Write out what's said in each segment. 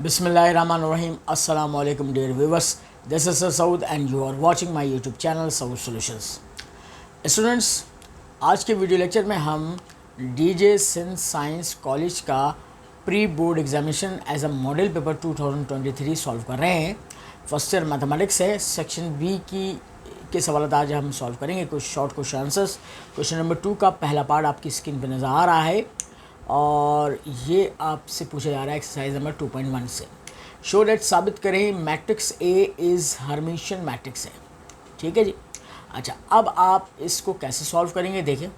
Bismillahirrahmanirrahim. Assalamu alaikum dear viewers. This is Sir Saud and you are watching my YouTube channel Saud Solutions. Students, आज के video lecture में हम DJ Sindh science college का pre board examination as a model paper 2023 solve कर रहे हैं। First year mathematics है, section B के सवाल आज हम सॉल्व करेंगे। कुछ short question answers. Question number 2 का पहला पार्ट आपकी स्क्रीन पर नज़र आ रहा है और ये आपसे पूछा जा रहा है एक्सरसाइज नंबर 2.1 से। शो डेट साबित करें matrix A is Hermitian matrix है। ठीक है जी। अच्छा, अब आप इसको कैसे सॉल्व करेंगे देखिए।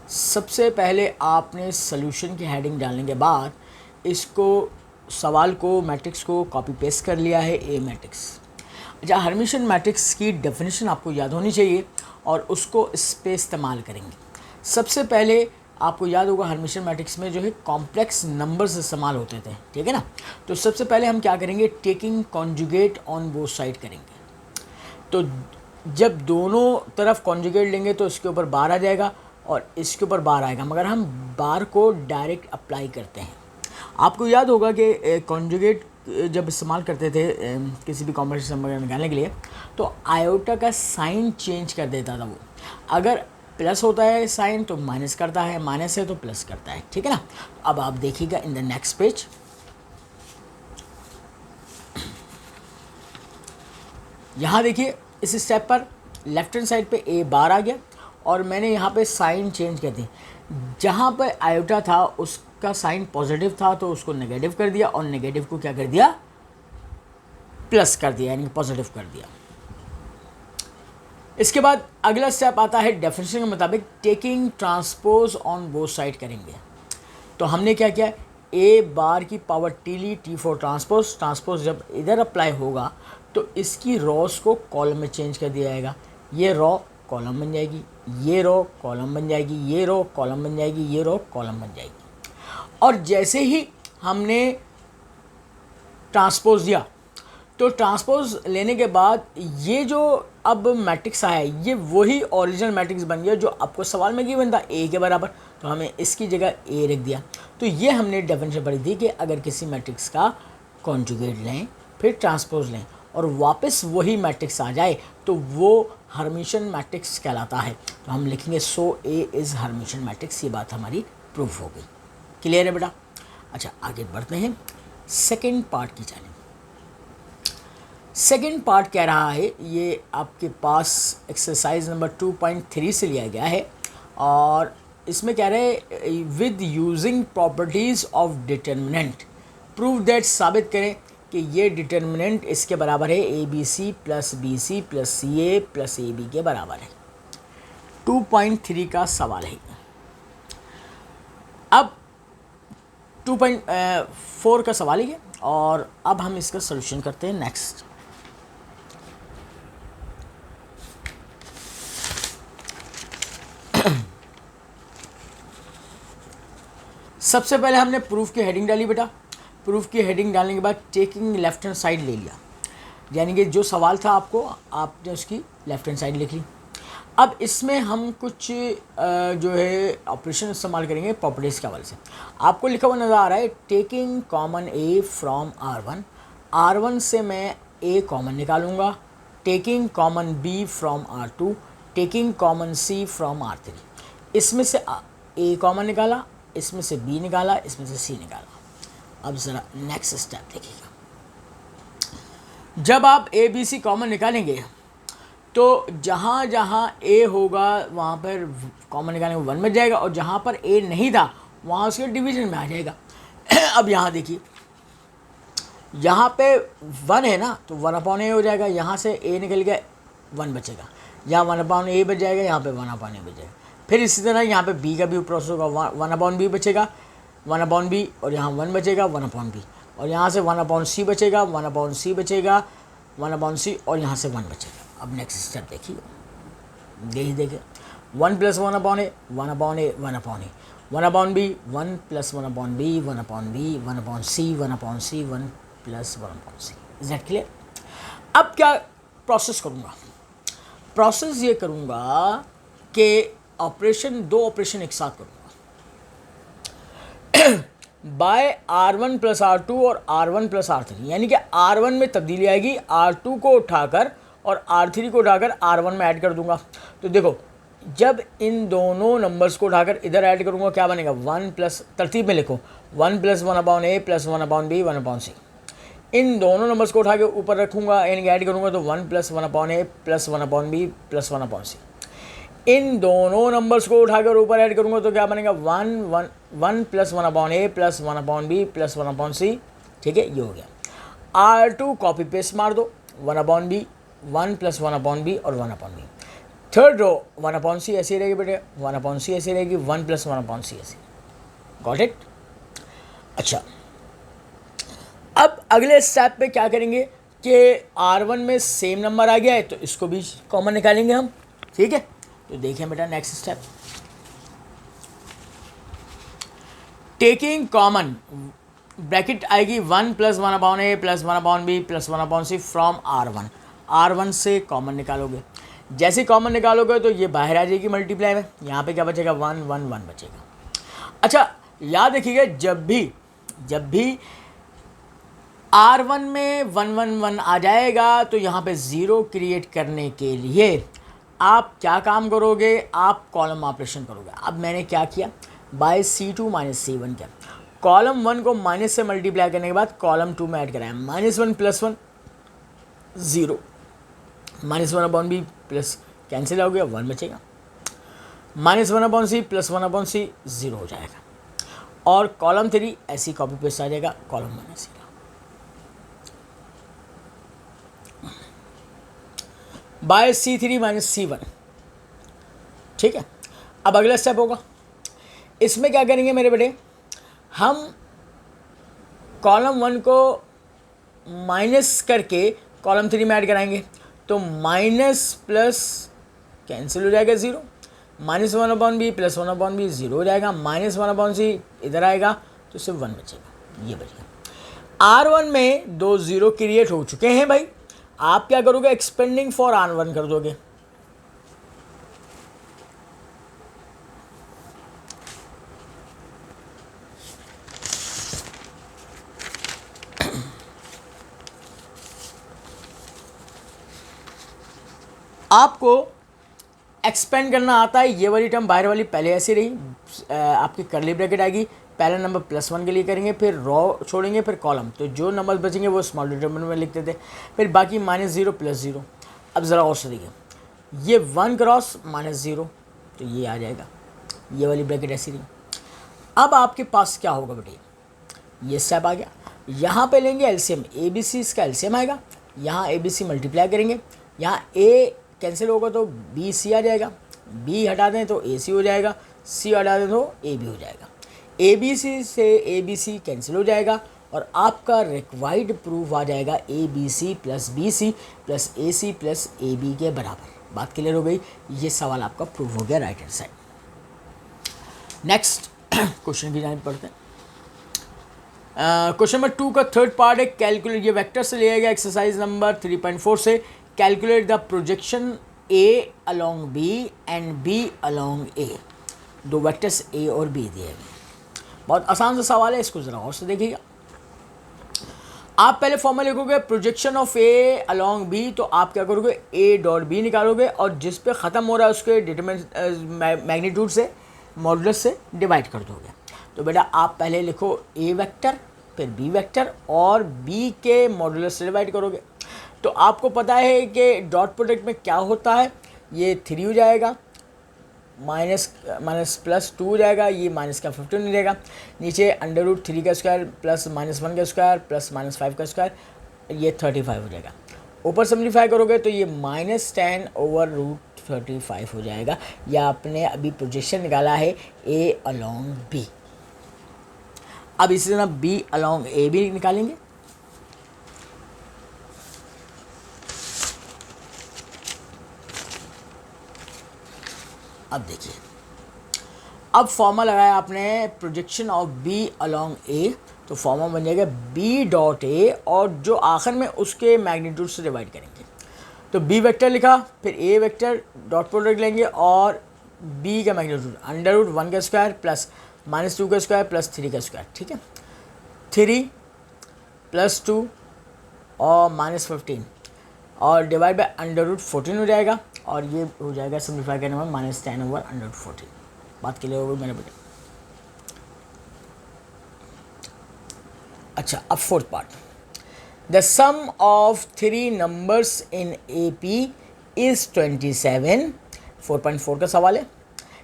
सबसे पहले आपने सॉल्यूशन की हेडिंग डालने के बाद इसको सवाल को मैट्रिक्स को कॉपी पेस्ट कर लिया है, ए मैट्रिक्स। अच्छा, हर्मिशियन मैट्रिक्स की डेफिनेशन आपको याद होनी चाहिए और उसको इस पर इस्तेमाल करेंगे। सबसे पहले आपको याद होगा हर्मिशियन मैट्रिक्स में जो है कॉम्प्लेक्स नंबर्स इस्तेमाल होते थे, ठीक है ना। तो सबसे पहले हम क्या करेंगे, taking conjugate on both side करेंगे। तो जब दोनों तरफ कॉन्जुगेट लेंगे तो इसके ऊपर बार आ जाएगा और इसके ऊपर बार आएगा, मगर हम बार को डायरेक्ट अप्लाई करते हैं। आपको याद होगा कि कॉन्जुगेट जब इस्तेमाल करते थे किसी भी कॉम्प्लेक्स नंबर निकालने के लिए, तो आयोटा का साइन चेंज कर देता था वो। अगर प्लस होता है साइन तो माइनस करता है, माइनस है तो प्लस करता है, ठीक है ना। अब आप देखिएगा इन द नेक्स्ट पेज। यहाँ देखिए इस स्टेप पर लेफ्ट हैंड साइड पे ए बार आ गया और मैंने यहाँ पे साइन चेंज कर दी। जहाँ पर आयोटा था उसका साइन पॉजिटिव था तो उसको नेगेटिव कर दिया और नेगेटिव को क्या कर दिया, प्लस कर दिया, यानी पॉजिटिव कर दिया। इसके बाद अगला स्टेप आता है डेफिनेशन के मुताबिक taking transpose on both side करेंगे। तो हमने क्या किया, ए बार की पावर टी ली, टी फॉर ट्रांसपोज। ट्रांसपोज जब इधर अप्लाई होगा तो इसकी रॉस को कॉलम में चेंज कर दिया जाएगा। ये रॉ कॉलम बन जाएगी, ये रॉ कॉलम बन जाएगी, ये रॉ कॉलम बन जाएगी, ये रॉ कॉलम बन जाएगी। और जैसे ही हमने ट्रांसपोज दिया तो ट्रांसपोज लेने के बाद ये जो अब मैट्रिक्स आया है ये वही ओरिजिनल मैट्रिक्स बन गया जो आपको सवाल में गिवन था ए के बराबर। तो हमें इसकी जगह ए रख दिया। तो ये हमने डेफिनेशन पढ़ी थी कि अगर किसी मैट्रिक्स का कॉन्जुगेट लें फिर ट्रांसपोज लें और वापस वही मैट्रिक्स आ जाए तो वो हर्मिशियन मैट्रिक्स कहलाता है। तो हम लिखेंगे सो ए इज़ हर्मिशियन मैट्रिक्स। ये बात हमारी प्रूफ हो गई। क्लियर है बेटा। अच्छा, आगे बढ़ते हैं सेकेंड पार्ट की जाने। सेकेंड पार्ट कह रहा है, ये आपके पास एक्सरसाइज नंबर 2.3 से लिया गया है और इसमें कह रहे हैं with using properties of determinant prove that, साबित करें कि ये डिटर्मिनेंट इसके बराबर है A B C plus B C plus C A plus A B के बराबर है। 2.3 का सवाल है। अब 2.4 का सवाल है और अब हम इसका सोल्यूशन करते हैं। नेक्स्ट, सबसे पहले हमने प्रूफ की हेडिंग डाली बेटा। प्रूफ की हेडिंग डालने के बाद टेकिंग लेफ्ट हैंड साइड ले लिया, यानी कि जो सवाल था आपने उसकी लेफ्ट हैंड साइड लिख ली। अब इसमें हम कुछ जो है ऑपरेशन इस्तेमाल करेंगे प्रॉपर्टीज़ के हवाले से। आपको लिखा हुआ नज़र आ रहा है taking common A from R1। R1 से मैं ए कॉमन निकालूंगा। Taking common B from R2, taking common C from R3। इसमें से ए कॉमन निकाला, इसमें से बी निकाला, इसमें से सी निकाला। अब ज़रा नेक्स्ट स्टेप देखिएगा। जब आप ए बी सी कॉमन निकालेंगे तो जहाँ जहाँ ए होगा वहाँ पर कॉमन निकालने में 1 बच जाएगा और जहाँ पर ए नहीं था वहाँ उसके डिवीजन में आ जाएगा। अब यहाँ देखिए, यहाँ पे 1 है ना तो 1/a हो जाएगा। यहाँ से ए निकल गया 1 बचेगा, यहाँ 1/a बच जाएगा, यहाँ पे 1/a बच जाएगा। फिर इसी तरह यहाँ पे बी का भी प्रोसेस होगा, 1/b बचेगा, 1/b और यहाँ 1 बचेगा 1/b और यहाँ से 1/c बचेगा, 1/c बचेगा, 1/c और यहाँ से 1 बचेगा। अब नेक्स्ट स्टेप देखिए, यही देखिए 1 + 1/a 1/a 1/a 1/b 1 + 1/b 1/b 1/c 1/c 1 + 1/c। Is that clear. अब क्या प्रोसेस करूँगा, प्रोसेस ये करूँगा कि दो ऑपरेशन एक साथ करूँगा। बाय R1 प्लस R2 और R1 प्लस R3, यानी कि R1 में तब्दीली आएगी, R2 को उठाकर और R3 को उठाकर R1 में ऐड कर दूंगा। तो देखो जब इन दोनों नंबर्स को उठाकर इधर ऐड करूंगा क्या बनेगा, 1 प्लस, तरतीब में लिखो 1 plus 1/a plus 1/b 1/c। इन दोनों नंबर्स को उठा के ऊपर रखूंगा, यानी कि ऐड करूंगा तो 1 plus 1/a plus 1/b plus 1/c। इन दोनों नंबर्स को उठाकर ऊपर ऐड करूंगा तो क्या बनेगा, 1 plus 1/a plus 1/b plus 1/c। ठीक है, ये हो गया। R2 कॉपी पेस्ट मार दो, 1/b 1 प्लस 1/b और 1/b। थर्ड रो 1/c ऐसी रहेगी बेटे, 1/c ऐसी रहेगी, 1 प्लस 1/c ऐसी। Got it. अच्छा, अब अगले स्टेप पे क्या करेंगे कि R1 में सेम नंबर आ गया है तो इसको भी कॉमन निकालेंगे हम। ठीक है, तो देखें बेटा next step, taking common, bracket आएगी 1 plus 1/a plus 1/b plus 1/c from R1 से कॉमन निकालोगे। जैसे कॉमन निकालोगे तो ये बाहर आ जाएगी मल्टीप्लाई में, यहाँ पे क्या बचेगा, 1 1 1 बचेगा। अच्छा याद रखिएगा, जब भी R1 में 1 1 1 आ जाएगा तो यहाँ पे ज़ीरो क्रिएट करने के लिए आप क्या काम करोगे, आप कॉलम ऑपरेशन करोगे। अब मैंने क्या किया, बाय C2 माइनस C1 किया, कॉलम 1 को माइनस से मल्टीप्लाई करने के बाद कॉलम 2 में ऐड कराया, -1 प्लस 1 0, -1/b प्लस कैंसिल हो गया, 1 बचेगा, -1/c प्लस 1/c 0 हो जाएगा, और कॉलम 3 ऐसी कॉपी पेस्ट आ जाएगा कॉलम 1 ऐसी। By C3 minus C1। ठीक है, अब अगला स्टेप होगा, इसमें क्या करेंगे मेरे बेटे, हम कॉलम 1 को माइनस करके कॉलम 3 में ऐड कराएंगे, तो माइनस प्लस कैंसिल हो जाएगा 0, -1/b प्लस 1/b 0 हो जाएगा, -1/c इधर आएगा तो सिर्फ 1 बचेगा, ये बचेगा। R1 में 2 0 क्रिएट हो चुके हैं भाई, आप क्या करोगे, एक्सपेंडिंग फॉर R1 कर दोगे। आपको एक्सपेंड करना आता है, ये वाली टर्म बाहर वाली पहले ऐसी रही, आपकी करली ब्रैकेट आएगी, पहला नंबर +1 के लिए करेंगे, फिर रॉ छोड़ेंगे, फिर कॉलम, तो जो नंबर बचेंगे वो स्मॉल डिटरमिनेंट में लिखते थे, फिर बाकी -0 +0। अब ज़रा और से देखिए, ये 1 क्रॉस -0 तो ये आ जाएगा, ये वाली ब्रैकेट ऐसी रही। अब आपके पास क्या होगा बेटे, ये स्टेप आ गया, यहाँ पे लेंगे एलसीएम, ABC इसका एलसीएम आएगा, यहाँ ABC मल्टीप्लाई करेंगे, यहाँ A कैंसिल होगा तो BC आ जाएगा, B हटा दें तो AC हो जाएगा, C हटा दें तो AB हो जाएगा, ABC से ABC कैंसिल हो जाएगा, और आपका रिक्वायर्ड प्रूफ आ जाएगा ABC plus BC plus AC plus AB के बराबर। बात क्लियर हो गई, ये सवाल आपका प्रूफ हो गया right hand side. Next question की जाने पढ़ते हैं। क्वेश्चन नंबर 2 का थर्ड पार्ट है, कैलकुलेट, ये वेक्टर से लिया गया एक्सरसाइज नंबर 3.4 से, calculate the projection A along B and B along A। दो वेक्टर्स A और B दिए गए, बहुत आसान सा सवाल है, इसको ज़रा और से देखिएगा। आप पहले फॉर्मूला लिखोगे projection of A along B, तो आप क्या करोगे, A डॉट B निकालोगे और जिस पे ख़त्म हो रहा है उसके डिटरमिनेंट मैग्नीट्यूड से, मॉडुलस से डिवाइड कर दोगे। तो बेटा आप पहले लिखो A वेक्टर, फिर B वेक्टर और B के मॉडुलस से डिवाइड करोगे। तो आपको पता है कि डॉट प्रोडक्ट में क्या होता है, ये 3 हो जाएगा, माइनस प्लस 2 हो जाएगा, ये माइनस का 15 हो जाएगा, नीचे √3 का स्क्वायर प्लस -1 का स्क्वायर प्लस -5 का स्क्वायर, ये 35 हो जाएगा। ऊपर सिम्प्लीफाई करोगे तो ये -10/√35 हो जाएगा। या आपने अभी प्रोजेक्शन निकाला है A along B। अब इसी तरह B along A भी निकालेंगे। अब देखिए, अब फॉर्मूला लगाया आपने projection of B along A, तो फॉर्मूला बन जाएगा B डॉट A और जो आखिर में उसके मैग्नीट्यूड से डिवाइड करेंगे। तो B वेक्टर लिखा, फिर A वेक्टर डॉट प्रोडक्ट लेंगे और B का मैग्नीट्यूड √1 का स्क्वायर प्लस -2 का स्क्वायर प्लस 3 का स्क्वायर। ठीक है, 3 प्लस 2 और माइनस 15 और डिवाइड बाय अंडर रूट 14 हो जाएगा, और ये हो जाएगा सिंप्लीफाई करने में -10 ओवर अंडर रूट 14। बात क्लियर हो गई मेरे बेटे। अच्छा, अब fourth part, the sum of 3 numbers in AP is 27। 4.4 का सवाल है।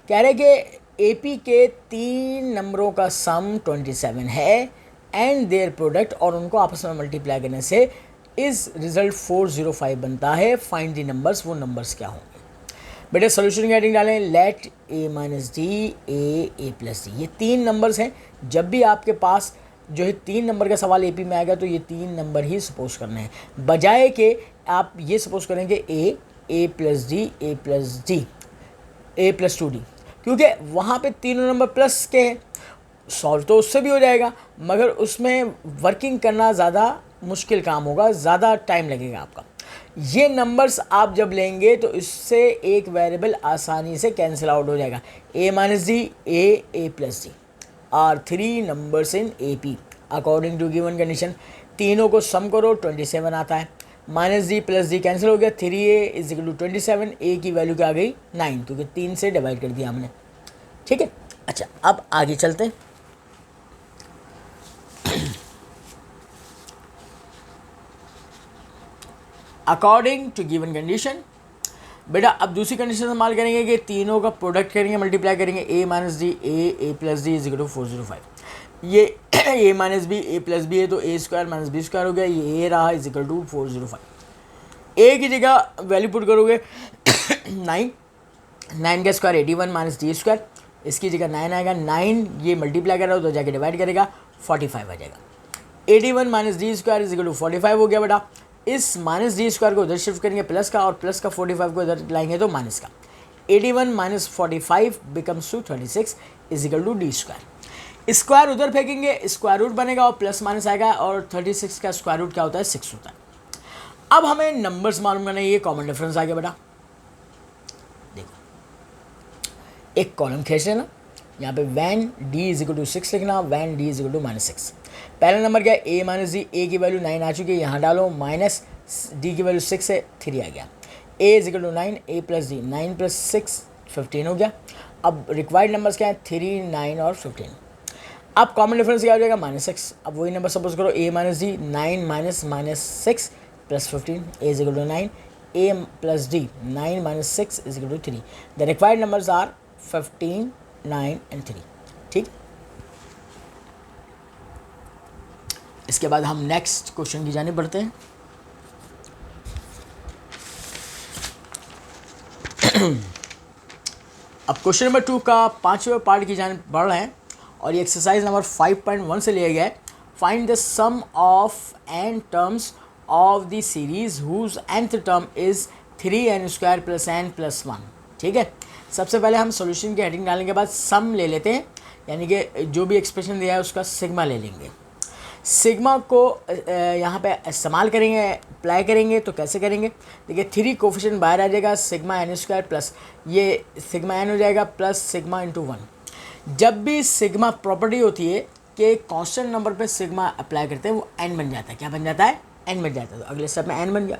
कह रहे कि AP के 3 नंबरों का सम 27 है एंड देयर प्रोडक्ट, और उनको आपस में मल्टीप्लाई करने से इस रिजल्ट 405 बनता है। फाइंड दी नंबर्स, वो नंबर्स क्या होंगे बेटे। सोल्यूशन की हेडिंग डालें, let A minus D A plus D. ये 3 नंबर्स हैं। जब भी आपके पास जो है 3 नंबर का सवाल AP में आएगा तो ये 3 नंबर ही सपोज करने हैं, बजाय कि आप ये सपोज करेंगे A plus D A plus D A plus 2D, क्योंकि वहाँ पे तीनों नंबर प्लस के हैं। सॉल्व तो उससे भी हो जाएगा, मगर उसमें वर्किंग करना ज़्यादा मुश्किल काम होगा, ज़्यादा टाइम लगेगा आपका। ये नंबर्स आप जब लेंगे तो इससे एक वेरिएबल आसानी से कैंसिल आउट हो जाएगा। A minus D A plus D are 3 numbers in AP according to given condition. तीनों को सम करो 27 आता है, minus D plus D cancel हो गया, 3A is equal to 27। A की वैल्यू क्या आ गई 9, क्योंकि 3 से डिवाइड कर दिया हमने। ठीक है। अच्छा, अब आगे चलते हैं। अकॉर्डिंग टू गिवन कंडीशन, बेटा अब दूसरी कंडीशन इस्तेमाल करेंगे कि तीनों का प्रोडक्ट करेंगे, मल्टीप्लाई करेंगे। A minus D A plus D is equal to 405। ये A minus B A plus B है तो A square minus B square हो गया, ये A रहा इज इक्वल टू 405। A की जगह वैल्यू पुट करोगे 9 का स्क्वायर 81 माइनस डी स्क्वायर, इसकी जगह 9 आएगा। 9 ये मल्टीप्लाई कर रहा हो तो जाके डिवाइड करेगा, 45 आ जाएगा। 81 minus D square is equal to 45 हो गया बेटा। इस माइनस डी स्क्वायर को उधर शिफ्ट करेंगे प्लस का, और प्लस का 45 को इधर लाएंगे तो माइनस का। 81 minus 45 becomes to 36 is equal to D square. Square उधर फेंकेंगे, स्क्वायर रूट बनेगा और प्लस माइनस आएगा, और 36 का स्क्वायर रूट क्या होता है 6 होता है। अब हमें नंबर्स मालूम करना है, ये कॉमन डिफरेंस आ गया बेटा। देखो एक कॉलम खींच लेना, यहाँ पे when D is equal to 6 लिखना, when D is equal to -6। पहला नंबर क्या है A माइनस डी, A की वैल्यू 9 आ चुकी है, यहाँ डालो, माइनस डी की वैल्यू 6 है, 3 आ गया। A is equal to 9 A plus D, 9 plus 6 15 हो गया। अब रिक्वायर्ड नंबर्स क्या है 3 9 और 15। अब कॉमन डिफरेंस क्या हो जाएगा -6। अब वही नंबर सपोज करो A minus D 9 minus 6 plus 15, A is equal to 9 A plus D 9 minus 6 is equal to 3। The required numbers are 15 9 and 3। ठीक, इसके बाद हम नेक्स्ट क्वेश्चन की जाने बढ़ते हैं। अब क्वेश्चन नंबर 2 का 5वें पार्ट की जाने बढ़ रहे हैं, और ये एक्सरसाइज नंबर 5.1 से लिया गया है। Find the sum of n terms of the series whose nth term is 3n square plus n plus 1। ठीक है, सबसे पहले हम सॉल्यूशन की हेडिंग डालने के बाद सम ले लेते हैं, यानी कि जो भी एक्सप्रेशन दिया है उसका सिग्मा ले लेंगे। सिग्मा को यहाँ पे इस्तेमाल करेंगे, अप्लाई करेंगे तो कैसे करेंगे, देखिए 3 कोफिशिएंट बाहर आ जाएगा, सिग्मा n स्क्वायर प्लस ये सिग्मा n हो जाएगा प्लस सिग्मा इंटू 1। जब भी सिग्मा प्रॉपर्टी होती है कि कांस्टेंट नंबर पे सिग्मा अप्लाई करते हैं वो n बन जाता है। क्या बन जाता है n बन जाता है, तो अगले स्टेप में n बन गया।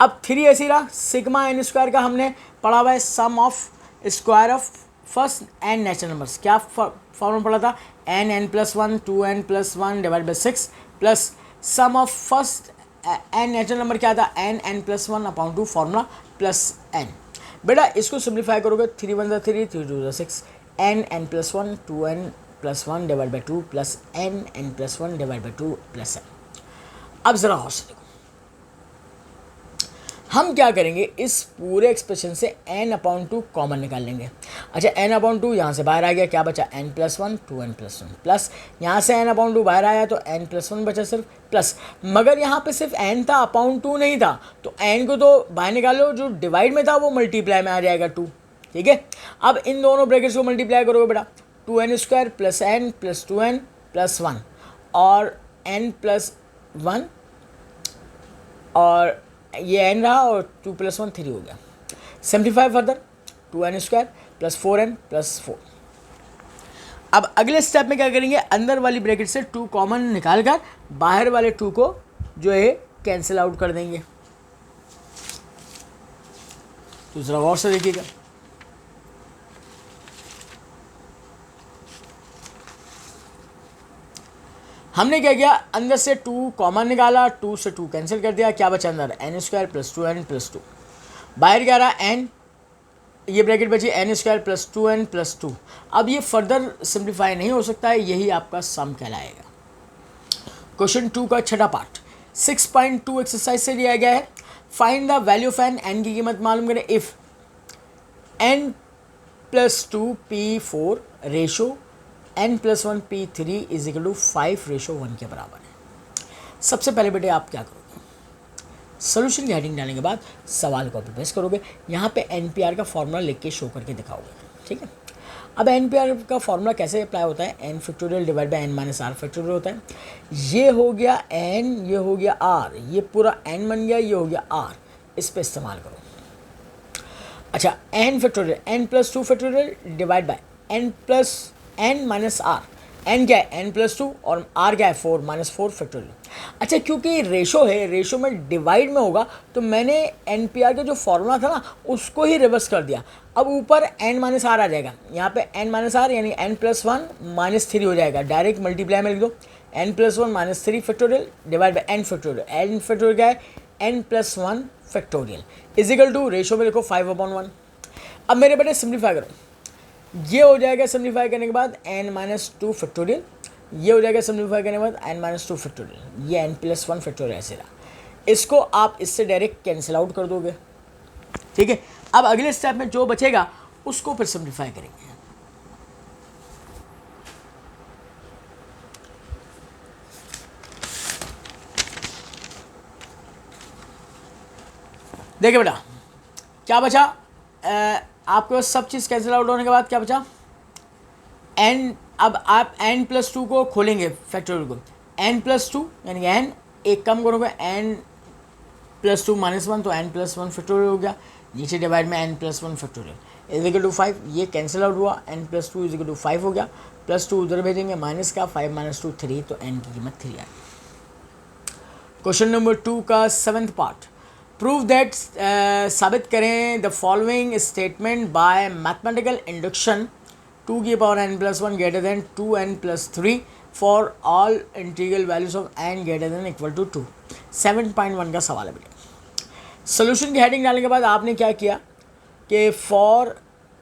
अब 3 ऐसी रहा, सिग्मा n स्क्वायर का हमने पढ़ा हुआ है sum of square of first n natural numbers. क्या फॉर्मूला पढ़ा था n plus 1 2n plus 1 divide by 6 plus sum of first n natural number क्या था n plus 1 upon 2 formula plus n। बेटा इसको सिंप्लीफाई करोगे 3 1 3 3 2 6 n plus 1 2n plus 1 divide by 2 plus n plus 1 divide by 2 plus n। अब ज़रा और से देखो हम क्या करेंगे, इस पूरे एक्सप्रेशन से n अपॉन 2 कॉमन निकाल लेंगे। अच्छा n अपॉन 2 यहाँ से बाहर आ गया, क्या बचा n plus 1 2n plus 1 plus यहाँ से n अपॉन 2 बाहर आया तो n प्लस 1 बचा सिर्फ प्लस, मगर यहाँ पे सिर्फ n था अपॉन 2 नहीं था, तो n को तो बाहर निकालो, जो डिवाइड में था वो मल्टीप्लाई में आ जाएगा 2। ठीक है, अब इन दोनों ब्रैकेट्स को मल्टीप्लाई करोगे बेटा 2n square plus n plus 2n plus 1 और n प्लस 1 और ये n रहा और 2 प्लस 1 3 हो गया। Simplify further 2n square plus 4n plus 4। अब अगले स्टेप में क्या करेंगे, अंदर वाली ब्रैकेट से 2 कॉमन निकाल कर बाहर वाले 2 को जो है कैंसिल आउट कर देंगे। तो जरा गौर से देखिएगा, हमने क्या किया, अंदर से 2 कॉमन निकाला, 2 से 2 कैंसिल कर दिया, क्या बचा अंदर n square plus 2n plus 2, बाहर क्या रहा n, ये ब्रैकेट बची n square plus 2n plus 2। अब ये फर्दर सिंप्लीफाई नहीं हो सकता है, यही आपका सम कहलाएगा। क्वेश्चन 2 का छठा पार्ट 6.2 एक्सरसाइज से दिया गया है, find the value of n की कीमत मालूम करें if n plus 2 p4 ratio n plus 1 p3 is equal to 5 ratio 1 के बराबर है। सबसे पहले बेटे आप क्या करोगे, सोल्यूशन की हेडिंग डालने के बाद सवाल कॉपी पेस्ट करोगे, यहाँ पे NPR का फॉर्मूला लिख के शो करके दिखाओगे, ठीक है। अब NPR का फॉर्मूला कैसे अप्लाई होता है, n factorial divide by n minus R factorial होता है। ये हो गया n, ये हो गया r, ये पूरा n बन गया, ये हो गया r, इस पर इस्तेमाल करो। अच्छा, n factorial n plus 2 factorial divide by n plus n minus R, n क्या है n प्लस 2 और r क्या है 4 माइनस 4 फैक्टोरियल। अच्छा, क्योंकि रेशो है, रेशो में डिवाइड में होगा, तो मैंने NPR का जो फॉर्मूला था ना उसको ही रिवर्स कर दिया। अब ऊपर n माइनस आर आ जाएगा, यहाँ पे n माइनस आर यानी n प्लस 1 माइनस 3 हो जाएगा, डायरेक्ट मल्टीप्लाई में लिख दो, n plus 1 minus 3 factorial divide by n factorial. n factorial क्या है n plus 1 factorial is equal to ratio में लिखो 5/1। अब मेरे बेटे सिंप्लीफाई करो, ये हो जाएगा सिंप्लीफाई करने के बाद n माइनस 2 फैक्टोरियल, ये हो जाएगा सिंप्लीफाई करने के बाद n माइनस 2 फैक्टोरियल, ये n प्लस 1 फैक्टोरियल ऐसे रहा। इसको आप इससे डायरेक्ट कैंसिल आउट कर दोगे, ठीक है। अब अगले स्टेप में जो बचेगा उसको फिर सिंप्लीफाई करेंगे। देखिए बेटा क्या बचा, आपके पास सब चीज़ कैंसिल आउट होने के बाद क्या बचा n। अब आप n प्लस 2 को खोलेंगे फैक्टोरियल को, n प्लस 2 यानी n एक कम करोगे n प्लस 2 माइनस 1 तो n प्लस 1 फैक्टोरियल हो गया, नीचे डिवाइड में n plus 1 factorial is equal to 5, ये कैंसिल आउट हुआ, n plus 2 is equal to 5 हो गया, प्लस 2 उधर भेजेंगे माइनस का 5 माइनस 2 3, तो n की कीमत 3 आई। क्वेश्चन नंबर 2 का 7th पार्ट, प्रूव दैट, साबित करें the following statement by mathematical induction 2 की पावर n plus 1 greater than 2n plus 3 for all integral values of n greater than equal to 2। 7.1 का सवाल है बेटा। सोल्यूशन की हेडिंग डालने के बाद आपने क्या किया कि फॉर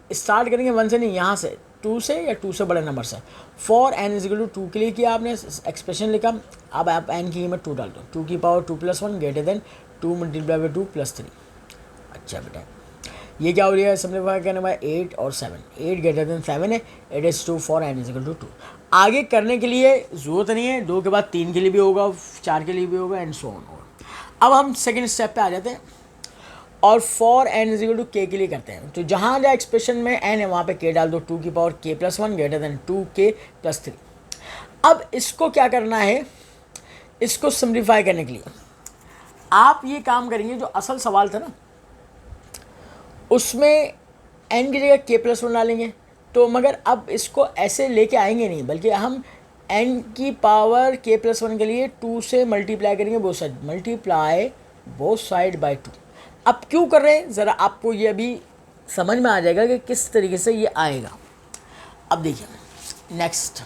स्टार्ट करेंगे 1 से नहीं, यहाँ से 2 से या 2 से बड़े नंबर से, for n is equal to 2 के लिए किया आपने, एक्सप्रेशन लिखा। अब आप n की कीमत 2 डाल दो, 2 की power 2 plus 1 greater then 2 multiply by 2 plus 3। अच्छा बेटा ये क्या हो रहा है, सिंप्लीफाई करने बाद 8 और 7, 8 ग्रेटर देन 7 है, it is 2 for n is equal to 2। आगे करने के लिए ज़रूरत नहीं है, 2 के बाद 3 के लिए भी होगा, 4 के लिए भी होगा एंड सो ऑन होगा। अब हम सेकंड स्टेप पे आ जाते हैं और for n is equal to k के लिए करते हैं। तो जहाँ जहाँ एक्सप्रेशन में n है वहाँ पे k डाल दो, 2 की power k plus 1 greater then 2k plus 3। अब इसको क्या करना है, इसको सिंप्लीफाई करने के लिए आप ये काम करेंगे, जो असल सवाल था ना उसमें n की जगह k प्लस 1 डालेंगे, तो मगर अब इसको ऐसे लेके आएंगे नहीं, बल्कि हम n की पावर k प्लस 1 के लिए 2 से मल्टीप्लाई करेंगे both side, multiply both side by 2। अब क्यों कर रहे हैं, ज़रा आपको ये अभी समझ में आ जाएगा कि किस तरीके से ये आएगा। अब देखिए नेक्स्ट,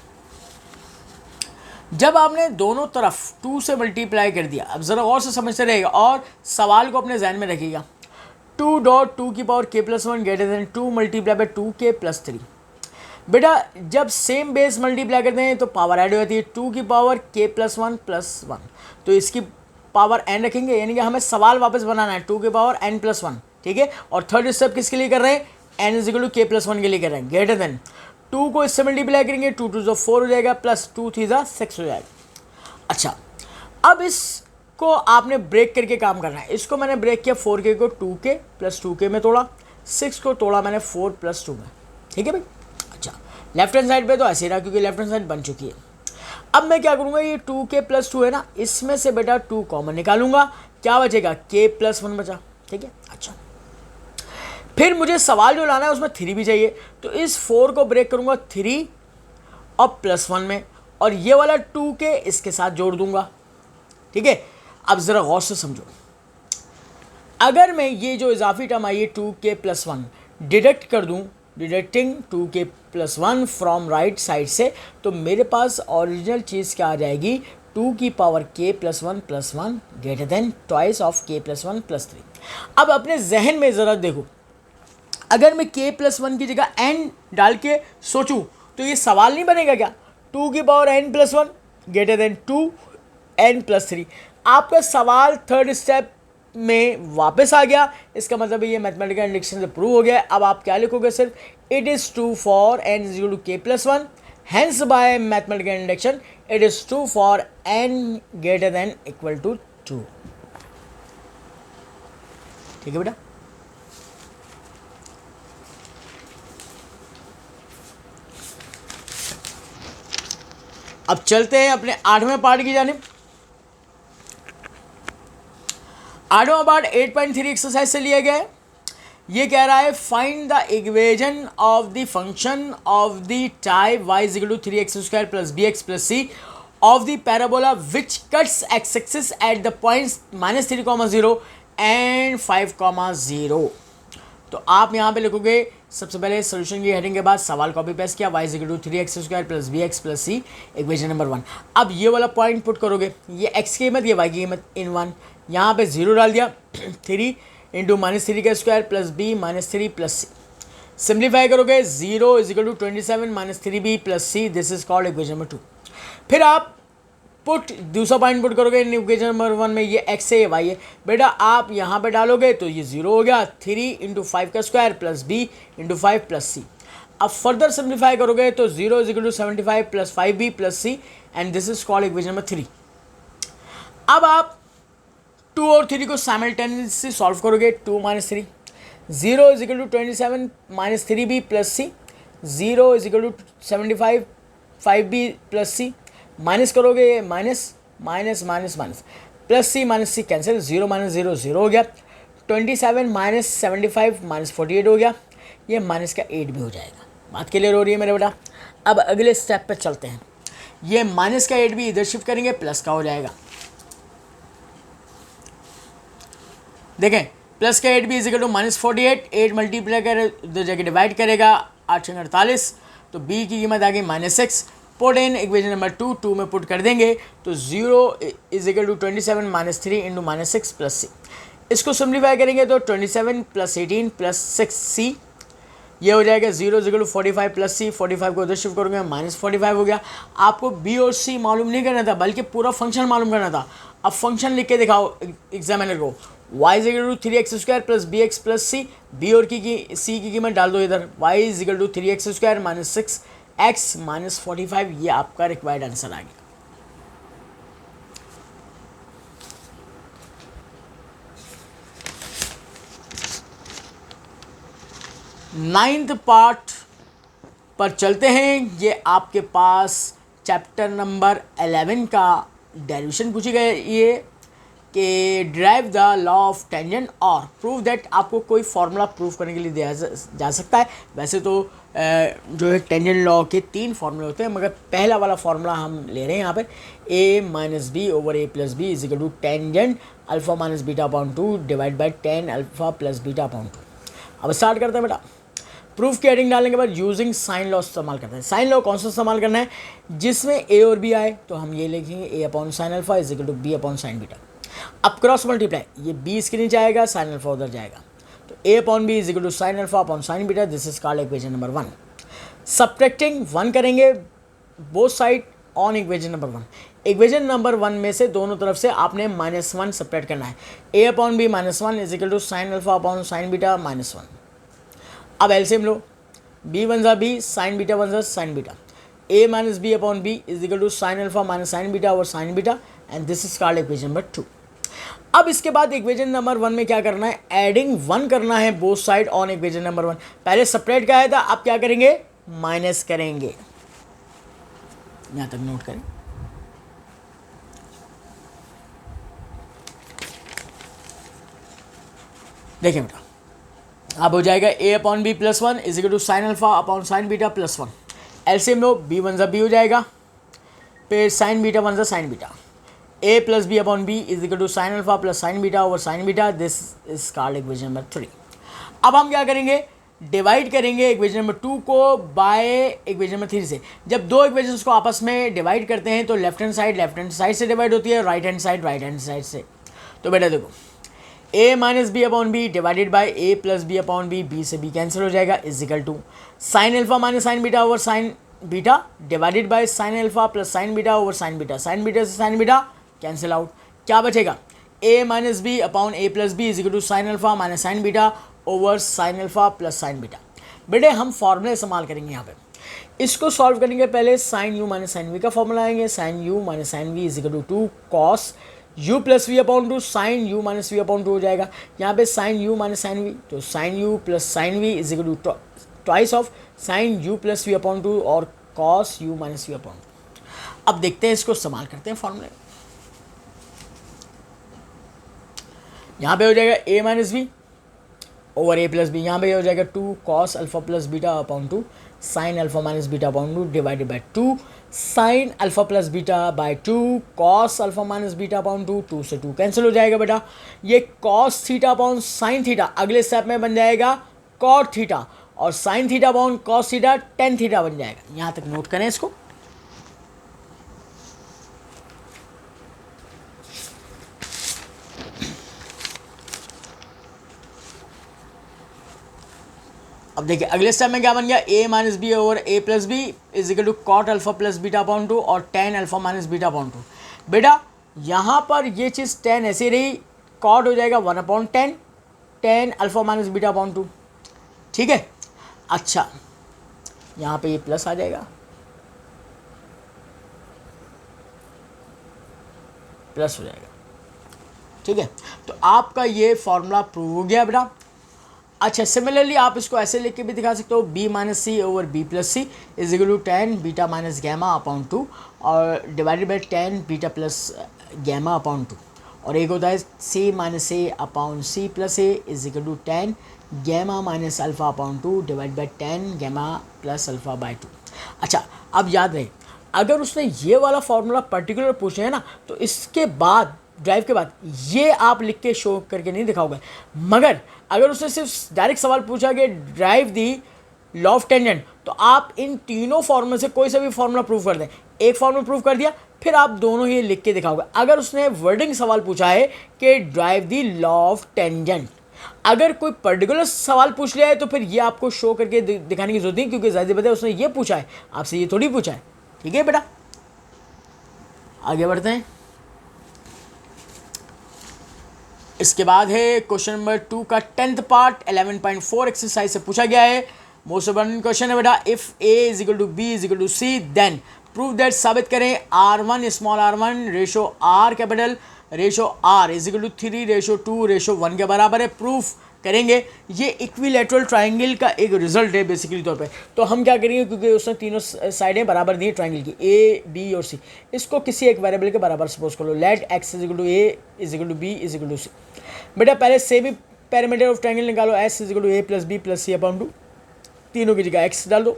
जब आपने दोनों तरफ 2 से मल्टीप्लाई कर दिया, अब ज़रा और से समझते रहेगा और सवाल को अपने जहन में रखिएगा। 2 डॉट 2 की power k plus 1 greater then 2 multiply by 2k plus 3। बेटा जब सेम बेस मल्टीप्लाई करते हैं तो पावर ऐड हो जाती है, 2 की पावर k प्लस 1 प्लस 1, तो इसकी पावर n रखेंगे, यानी कि हमें सवाल वापस बनाना है 2 की पावर n प्लस 1, ठीक है। और थर्ड स्टेप किसके लिए कर रहे हैं, n is equal to k plus 1 के लिए कर रहे हैं, ग्रेटर देन 2 को इससे मल्टीप्लाई करेंगे, 2 2 4 हो जाएगा, प्लस 2 3 6 हो जाएगा। अच्छा अब इसको आपने ब्रेक करके काम करना है, इसको मैंने ब्रेक किया 4k को 2k प्लस 2k में तोड़ा, 6 को तोड़ा मैंने 4 प्लस 2 में, ठीक है भाई। अच्छा लेफ्ट हैंड साइड पे तो ऐसे ही रहा क्योंकि लेफ्ट हैंड साइड बन चुकी है। अब मैं क्या करूँगा, ये 2k प्लस 2 है ना, इसमें से बेटा 2 कॉमन निकालूंगा, क्या बचेगा k प्लस 1 बचा, ठीक है। अच्छा फिर मुझे सवाल जो लाना है उसमें 3 भी चाहिए, तो इस 4 को ब्रेक करूँगा 3 और +1 में, और ये वाला 2k इसके साथ जोड़ दूंगा। ठीक है, अब ज़रा गौर से समझो, अगर मैं ये जो इजाफी टर्म आई है 2k + 1 डिडक्ट कर दूं, deducting 2k + 1 from right side से, तो मेरे पास ओरिजिनल चीज़ क्या आ जाएगी, 2k + 1 + 1 greater then twice of k + 1 + 3। अब अपने जहन में ज़रा देखो, अगर मैं k + 1 की जगह n डाल के सोचूं तो ये सवाल नहीं बनेगा क्या, 2n + 1 ग्रेटर देन 2n + 3। आपका सवाल थर्ड स्टेप में वापस आ गया, इसका मतलब ये मैथमेटिकल इंडक्शन से प्रूव हो गया। अब आप क्या लिखोगे, सिर्फ it is true for n = k + 1, hence by mathematical induction it is true for n greater than equal to 2। ठीक है बेटा, अब चलते हैं अपने 8वें पार्ट की जानिब। 8वां पार्ट 8.3 एक्सरसाइज से लिया गया है। ये कह रहा है find the equation of the function of the type y = 3x² + bx + c of the parabola which cuts x-axis at the points -3,0 and 5,0। तो आप यहाँ पे लिखोगे, सबसे पहले सोल्यूशन की हेडिंग के बाद सवाल कॉपी पेस्ट किया, y = 3x² + bx + c equation number 1। अब ये वाला पॉइंट पुट करोगे, ये x की कीमत, ये y की कीमत इन 1, यहाँ पे 0 डाल दिया, 3 × -3² + b -3 + c। सिंप्लीफाई करोगे, 0 = 27 - 3b + c, this is called equation number 2। फिर आप पुट दूसरा पॉइंट पुट करोगे इक्वेशन नंबर 1 में, ये x है ये y है, बेटा आप यहाँ पे डालोगे तो ये 0 हो गया, 3 × 5² + b × 5 + c। अब फर्दर सिंप्लीफाई करोगे तो 0 = 75 + 5b + c and this is called equation number 3। अब आप 2 और 3 को साइमल्टेनियसली सॉल्व करोगे, 2 - 3, 0 = 27 - 3b + c, 0 = 75 5b + c, minus करोगे, minus minus minus minus, +c - cancel, 0 - 0 0 हो गया, 27 - 75 - 48 हो गया, ये माइनस का 8 भी हो जाएगा। बात क्लियर हो रही है मेरे बेटा। अब अगले स्टेप पे चलते हैं, ये माइनस का 8 भी इधर शिफ्ट करेंगे, प्लस का हो जाएगा। देखें, प्लस का 8 भी इज इक्वल टू -48, 8 मल्टीप्लाई कर इधर जाके डिवाइड करेगा, 8 × 48, तो b की कीमत आ गई -6। पुट इन इक्वेशन नंबर 2 में पुट कर देंगे तो 0 = 27 - 3 × -6 + c। इसको सिम्प्लीफाई करेंगे तो 27 + 18 + 6c, ये हो जाएगा 0 = 45 + c, 45 को उधर शिफ्ट करोगे, -45 हो गया। आपको b और c मालूम नहीं करना था, बल्कि पूरा फंक्शन मालूम करना था। अब फंक्शन लिख के दिखाओ एग्जामिनर को, y = 3x² + bx + c, b और c की कीमत डाल दो इधर, y = 3x² - 6x - 45, ये आपका रिक्वायर्ड आंसर आ गया। नाइन्थ पार्ट पर चलते हैं। ये आपके पास चैप्टर नंबर 11 का डेरिवेशन पूछी गई है कि drive the law of tangent और प्रूव दैट। आपको कोई फार्मूला प्रूव करने के लिए दिया जा सकता है। वैसे तो जो है टेंजेंट लॉ के 3 फार्मूले होते हैं, मगर पहला वाला फार्मूला हम ले रहे हैं यहाँ पर, a - b / a + b = tangent α - β/2 divide by tan α + β/2। अब स्टार्ट करते हैं बेटा। प्रूफ की हेडिंग डालने के बाद यूजिंग साइन लॉ इस्तेमाल करते हैं। साइन लॉ कौन सा इस्तेमाल करना है, जिसमें a और b आए तो हम ये लिखेंगे a/sin α = b/sin β। अब क्रॉस मल्टीप्लाई, ये b इसके नीचे आएगा, sin α उधर जाएगा, तो a/b = sin α/sin β, this is called equation number 1। Subtracting 1 करेंगे both side on equation number 1। Equation number 1 में से दोनों तरफ से आपने -1 सब्ट्रैक्ट करना है। a/b - 1 = sin α/sin β -1। अब LCM low, b × b sin β × sin β, a - b/b = sin α - sin β और sin β, and this is called equation number 2। अब इसके बाद इक्वेशन नंबर 1 में क्या करना है, एडिंग 1 करना है both side on equation number 1। पहले सेपरेट का आया था, अब क्या करेंगे, माइनस करेंगे। यहां तक नोट करें। देखिए बेटा, अब हो जाएगा a/b + 1 = sin α/sin β + 1। एलसीएम लो, बी वन ज़ा बी हो जाएगा, फिर साइन बीटा वन ज़ा sine beta, A plus B upon B is equal to sine alpha plus sine beta over sine beta, this is called equation number 3। अब हम क्या करेंगे, डिवाइड करेंगे इक्वेशन नंबर 2 को बाय इक्वेशन नंबर 3 से। जब दो इक्वेशंस को आपस में डिवाइड करते हैं तो लेफ्ट हैंड साइड से डिवाइड होती है, राइट हैंड साइड से। तो बेटा देखो, a minus B upon B divided by A plus B upon B, B से बी कैंसिल हो जाएगा, is equal to sine alpha minus sine beta over sine beta divided by sine alpha plus sine beta over sine beta से sine beta cancel out, क्या बचेगा, a minus B upon A plus B is equal to sine alpha minus sine beta over sine alpha plus sine beta. बेटे हम फॉर्मूले इस्तेमाल करेंगे यहाँ पे। इसको सॉल्व करने के पहले sine U minus sine V का फॉर्मूला आएंगे, sine U minus sine V is equal to cos U plus V upon two sine U minus V upon two हो जाएगा। यहाँ पे sine U minus sine V, तो sine U plus sine V is equal to twice of sine U plus V upon two और cos U minus V upon two. अब देखते हैं, इसको इस्तेमाल करते हैं फॉर्मूले। यहाँ पे हो जाएगा a minus B over A plus B, यहाँ पे हो जाएगा 2 cos alpha plus beta upon 2 sine alpha minus beta upon 2 divided by 2 sine alpha plus beta by 2 cos alpha minus beta upon 2, 2 से 2 कैंसिल हो जाएगा बेटा। ये cos theta upon sine theta अगले स्टेप में बन जाएगा कॉट थीटा, और sine theta upon cos theta tan theta बन जाएगा। यहाँ तक नोट करें इसको। अब देखिए अगले स्टेप में क्या बन गया, a minus B over A plus B is equal to cot alpha plus beta upon 2 और tan alpha minus beta upon 2। बेटा यहाँ पर ये चीज़ 10 ऐसे रही, कॉट हो जाएगा 1 upon 10 ten alpha minus beta upon 2, ठीक है। अच्छा यहाँ पे ये प्लस आ जाएगा, प्लस हो जाएगा, ठीक है। तो आपका ये फॉर्मूला प्रूव हो गया बेटा। अच्छा सिमिलरली आप इसको ऐसे लिख के भी दिखा सकते हो, b minus C over B plus C is equal to 10 beta minus gamma upon 2 और divided by 10 beta plus gamma upon 2, और एक होता है c minus A upon C plus A is equal to 10 gamma minus alpha upon 2 divide by 10 gamma plus alpha by 2। अच्छा अब याद रहे, अगर उसने ये वाला फॉर्मूला पर्टिकुलर पूछे है ना, तो इसके बाद ड्राइव के बाद ये आप लिख के शो करके नहीं दिखाओगे, मगर अगर उसने सिर्फ डायरेक्ट सवाल पूछा कि drive the law of tangent, तो आप इन तीनों फॉर्मूले से कोई सा भी फॉर्मूला प्रूव कर दें। एक फॉर्मूला प्रूव कर दिया, फिर आप दोनों ही लिख के दिखाओगे। अगर उसने वर्डिंग सवाल पूछा है कि drive the law of tangent, अगर कोई पर्टिकुलर सवाल पूछ लिया है तो फिर ये आपको शो करके दिखाने की जरूरत नहीं, क्योंकि जाहिर बात है उसने ये पूछा है, आपसे ये थोड़ी पूछा है, ठीक है बेटा। आगे बढ़ते हैं। इसके बाद है क्वेश्चन नंबर 2 का 10th पार्ट 11.4 एक्सरसाइज से पूछा गया है। मोस्ट इम्पोर्टेंट क्वेश्चन है बेटा, if a is equal to B is equal to C then prove that, साबित करें r1 small r1 ratio r capital ratio r is equal to 3 ratio 2 ratio 1 के बराबर है। प्रूफ करेंगे, ये इक्विलेटरल ट्राइंगल का एक रिजल्ट है बेसिकली तौर पे। तो हम क्या करेंगे, क्योंकि उसने तीनों साइडें बराबर दी ट्राइंगल की ए बी और सी, इसको किसी एक वेरिएबल के बराबर सपोज करो। Let x is equal to A is equal to B is equal to C. बेटा पहले से भी पैरामीटर ऑफ ट्राइंगल निकालो, S is equal to A plus B plus C upon 2, तीनों की जगह एक्स डाल दो,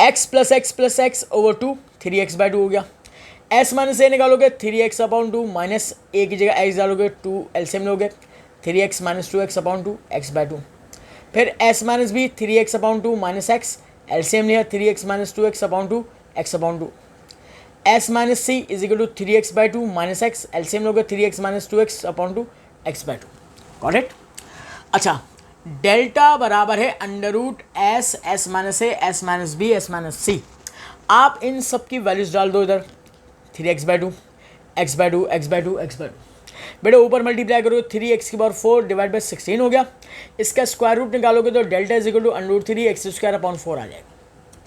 x plus x over 2 3x by 2 हो गया। एस माइनस ए निकालोगे 3x अपॉन 2 माइनस ए की जगह एक्स डालोगे 2 एलसीएम लोगे 3x minus 2x upon 2 x by 2। फिर S minus B 3x upon 2 minus x LCM लिया 3x minus 2x upon 2 x upon 2। S minus C is equal to 3x by 2 minus x LCM लोगे 3x minus 2x upon 2 x by 2। Got it. अच्छा delta बराबर है under root S, S minus A, S minus B, S minus C. आप इन सब की values डाल दो इधर, 3x by 2 x by 2 x by 2 x by 2। बेटा ऊपर मल्टीप्लाई करो 3x की पावर 4 डिवाइड बाई 16 हो गया। इसका स्क्वायर रूट निकालोगे तो delta is equal to under root 3 X square upon 4 आ जाएगा,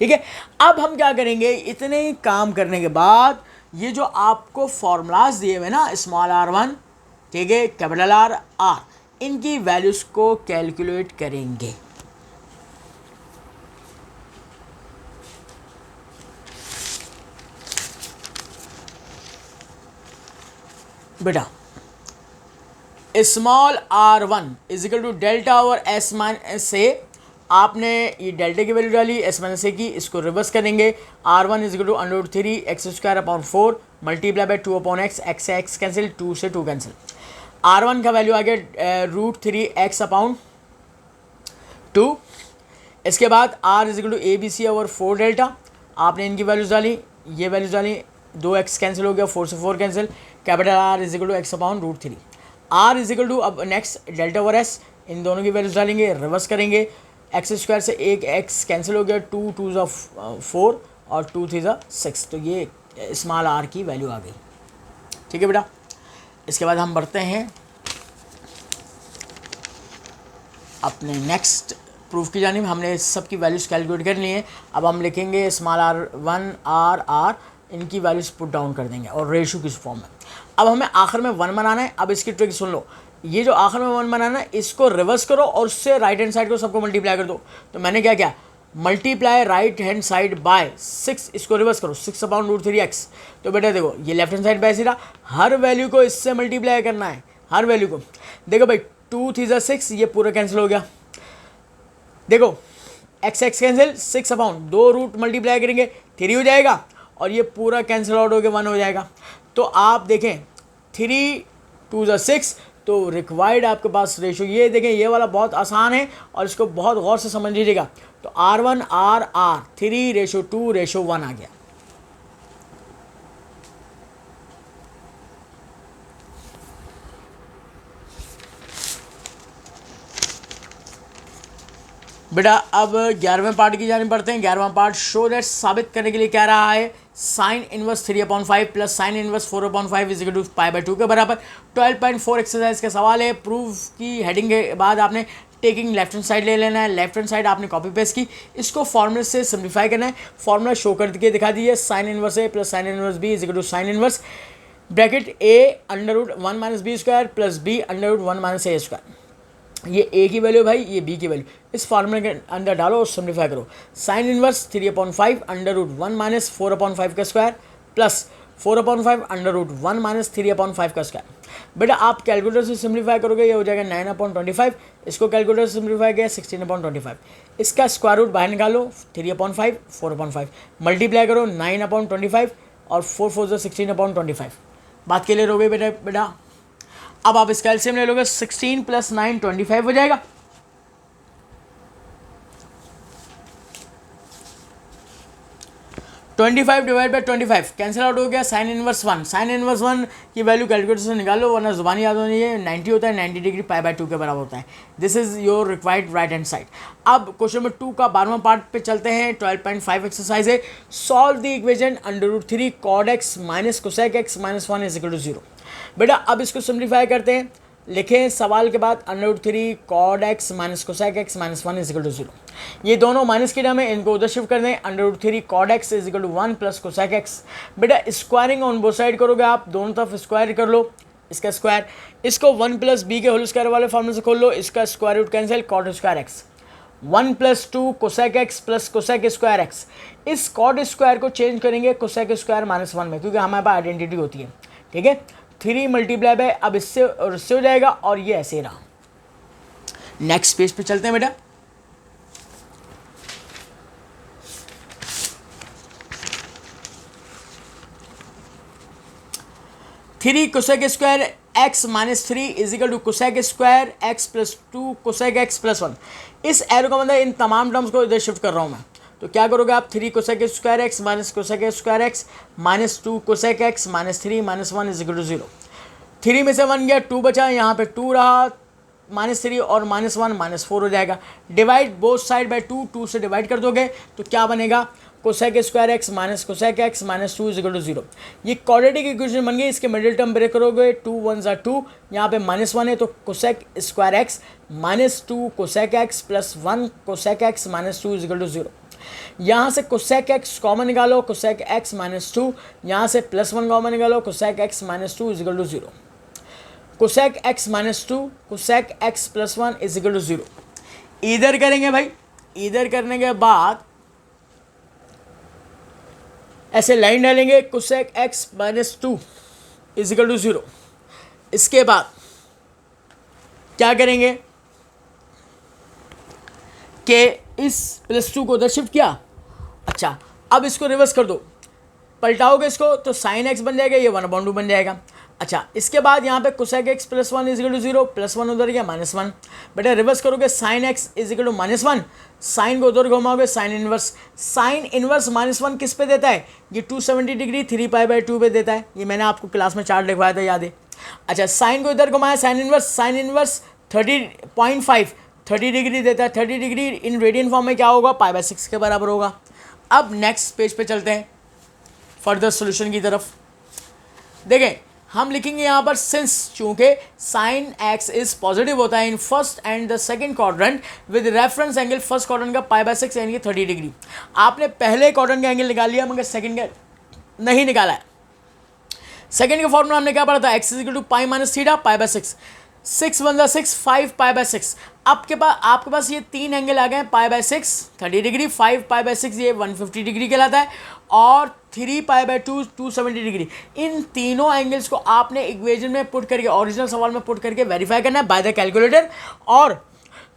ठीक है। अब हम क्या करेंगे, इतने ही काम करने के बाद ये जो आपको फॉर्मूलाज दिए हुए ना, स्मॉल r1, ठीक है, कैपिटल R, R, इनकी वैल्यूज को कैलकुलेट करेंगे। बेटा small r1 is equal to delta over s minus A आपने ये डेल्टा की वैल्यू डाली एस माइनस ए की, इसको रिवर्स करेंगे r1 is equal to under root 3 X square upon 4 multiply by 2 upon X से एक्स कैंसिल, 2 से 2 कैंसिल। r1 का वैल्यू आ गया रूट 3 एक्स अपॉन 2। इसके बाद r is equal to A B C over 4 delta, आपने इनकी values डाली, ये वैल्यूज डाली, 2x कैंसिल हो गया, 4 से 4 cancel, capital R is equal to X upon root 3। r is equal to अब नेक्स्ट डेल्टा ओवर s, इन दोनों की वैल्यूज डालेंगे, रिवर्स करेंगे, एक्स स्क्वायर से एक एक्स कैंसिल हो गया, 2 2 ज़ा 4 और 2 3 ज़ा 6, तो ये स्मॉल r की वैल्यू आ गई। ठीक है बेटा, इसके बाद हम बढ़ते हैं अपने नेक्स्ट प्रूफ की जानिब। हमने सब की वैल्यूज़ कैलकुलेट कर ली हैं। अब हम लिखेंगे स्मॉल r1 r, इनकी वैल्यूज पुट डाउन कर देंगे और रेशो किस फॉर्म में। अब हमें आखिर में 1 बनाना है। अब इसकी ट्रिक सुन लो, ये जो आखिर में 1 बनाना है इसको रिवर्स करो और उससे राइट हैंड साइड को सबको मल्टीप्लाई कर दो। तो मैंने क्या किया, multiply right hand side by 6, इसको रिवर्स करो, 6 अपॉन रूट 3 एक्स। तो बेटा देखो ये लेफ्ट हैंड साइड पे ऐसे रहा, हर वैल्यू को इससे मल्टीप्लाई करना है, हर वैल्यू को। देखो भाई 2 3 ज़ा 6, ये पूरा कैंसिल हो गया। देखो X X cancel, 6 upon 2 root multiply करेंगे 3 हो जाएगा और ये पूरा कैंसिल आउट होकर 1 हो जाएगा। तो आप देखें 3 2 ज़ा 6, तो रिक्वायर्ड आपके पास रेशो ये देखें, ये वाला बहुत आसान है और इसको बहुत गौर से समझ लीजिएगा। तो r1 r 3:2:1 आ गया। बेटा अब 11वें पार्ट की जाने पढ़ते हैं। 11वां पार्ट शो दैट, साबित करने के लिए क्या रहा है, sine inverse 3/5 plus sine inverse 4/5 is equal to π/2 के बराबर। 12.4 एक्सरसाइज का सवाल है। प्रूफ की हेडिंग के बाद आपने टेकिंग लेफ्ट हैंड साइड ले लेना है। लेफ्ट हैंड साइड आपने कॉपी पेस्ट की, इसको फॉर्मूले से सिंप्लीफाई करना है। फॉर्मूला शो करके दिखा दीजिए, sine inverse A plus sine inverse B is equal to sine inverse bracket A under root 1 minus B square plus B under root 1 minus A square. ये ए की वैल्यू भाई, ये B की value, इस फार्मूले के अंदर डालो और सिंप्लीफाई करो। Sine inverse 3/5 under root 1 minus 4/5 का square plus 4/5 under root 1 minus 3/5 का स्क्वायर। बेटा आप कैलकुलेटर से सिंप्लीफाई करोगे, ये हो जाएगा 9/25। इसको कैलकुलेटर से सिंप्लीफाई किया 16/25। इसका स्क्वायर रूट बाहर निकालो, 3/5 4/5 मल्टीप्लाई करो 9/25 और 4 4 ज़ा 16/25। बात के लिए रहोगे बेटा। अब आप इसका एलसीएम ले लोगे, 16 + 9 25 हो जाएगा। (25/25) कैंसिल आउट हो गया। साइन इनवर्स 1, साइन इनवर्स 1 की वैल्यू कैलकुलेटर से निकालो वरना जुबानी याद होनी है। 90 होता है, 90 डिग्री π/2 के बराबर होता है। This is your required right hand side. अब क्वेश्चन नंबर 2 का 12वां पार्ट पे चलते हैं। 12.5 एक्सरसाइज है। Solve the equation √3 cos x minus cosec x minus 1 is equal to 0। बेटा अब इसको सिंप्लीफाई करते हैं। लिखें सवाल के बाद √3 cos x minus cosec x minus 1 is equal to 0। ये दोनों माइनस की टर्म है, इनको उधर शिफ्ट कर दें। √3 cos x is equal to 1 plus cosec x। बेटा स्क्वायरिंग ऑन बोथ साइड करोगे आप, दोनों तरफ स्क्वायर कर लो, इसका स्क्वायर, इसको 1 प्लस बी के होल स्क्वायर वाले फॉर्मूले से खोल लो, इसका square root cancel, cot square x 1 + 2 cosec x plus cosec square x। इस cot स्क्वायर को चेंज करेंगे cosec स्क्वायर माइनस 1 में, क्योंकि हमारे पास आइडेंटिटी होती है। ठीक है, 3 मल्टीप्लाई बाय, अब इससे और इससे हो जाएगा और ये ऐसे ही रहा। नेक्स्ट पेज पे चलते हैं बेटा। Three cosec square x minus 3 is equal to cosec square x plus 2 cosec x plus 1। इस एरो का मतलब इन तमाम टर्म्स को इधर शिफ्ट कर रहा हूँ मैं। तो क्या करोगे आप, 3 cosec square x minus cosec square x minus 2 cosec x minus 3 minus 1 is equal to 0। 3 में से 1 गया, 2 बचा, यहाँ पे 2 रहा, -3 और -1 -4 हो जाएगा। डिवाइड बोथ साइड बाय 2, 2 से डिवाइड कर दोगे तो क्या बनेगा, cosec square x minus cosec x minus 2 is equal to 0। ये क्वाड्रेटिक इक्वेशन बन गई। इसके मिडिल टर्म ब्रेक करोगे, 2 1 ज़ा 2, यहाँ पे -1 है तो cosec square x minus 2 cosec x plus 1 cosec x minus 2 is equal to 0। यहाँ से cosec x कॉमन निकालो, cosec x माइनस 2, यहाँ से +1 कॉमन निकालो, cosec x minus 2 is equal to 0। cosec x minus 2 cosec x plus 1 is equal to 0। इधर करेंगे भाई, इधर करने के बाद ऐसे लाइन डालेंगे, cosec x minus 2 is equal to 0। इसके बाद क्या करेंगे, कि इस +2 को उधर शिफ्ट किया। अच्छा, अब इसको रिवर्स कर दो, पलटाओगे इसको तो साइन एक्स बन जाएगा, ये 1/2 बन जाएगा। अच्छा, इसके बाद यहाँ पे कोसेक एक्स +1 = 0, +1 उधर गया -1। बेटा रिवर्स करोगे साइन एक्स = -1, साइन को उधर घुमाओगे साइन इनवर्स। साइन इनवर्स -1 किस पे देता है? ये 270 डिग्री 3π/2 पे देता है। ये मैंने आपको क्लास में चार्ट लिखवाया था, याद है? अच्छा, साइन को इधर घुमाया साइन इनवर्स 30.5 30 डिग्री देता है। 30 डिग्री इन रेडियन फॉर्म में क्या होगा? π/6 के बराबर होगा। अब नेक्स्ट पेज पे चलते हैं फर्दर सोल्यूशन की तरफ। देखें, हम लिखेंगे यहाँ पर सिंस, चूंकि साइन एक्स इज पॉजिटिव होता है in first and the second quadrant with reference angle first quadrant का π/6 यानी कि 30 डिग्री। आपने पहले क्वाड्रेंट का एंगल निकाल लिया मगर सेकंड का नहीं निकाला है। सेकंड का फॉर्मूला हमने क्या पढ़ा था? x = π - theta π/6, 6 1 6 5 π/6। आपके पास ये तीन एंगल आ गए, π/6 30 डिग्री, 5 π/6 ये 150 डिग्री कहलाता है, और 3π/2 270 डिग्री। इन तीनों एंगल्स को आपने इक्वेशन में पुट करके, ओरिजिनल सवाल में पुट करके वेरीफाई करना है बाय द कैलकुलेटर, और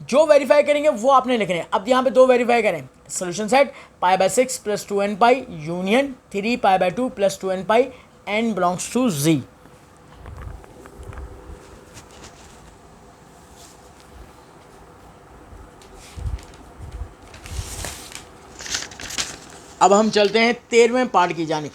जो वेरीफाई करेंगे वो आपने लिखने हैं। अब यहाँ पे दो वेरीफाई करें, solution set π/6 + 2nπ union 3π/2 + 2nπ n belongs to Z। अब हम चलते हैं 13वें पार्ट की जानिब।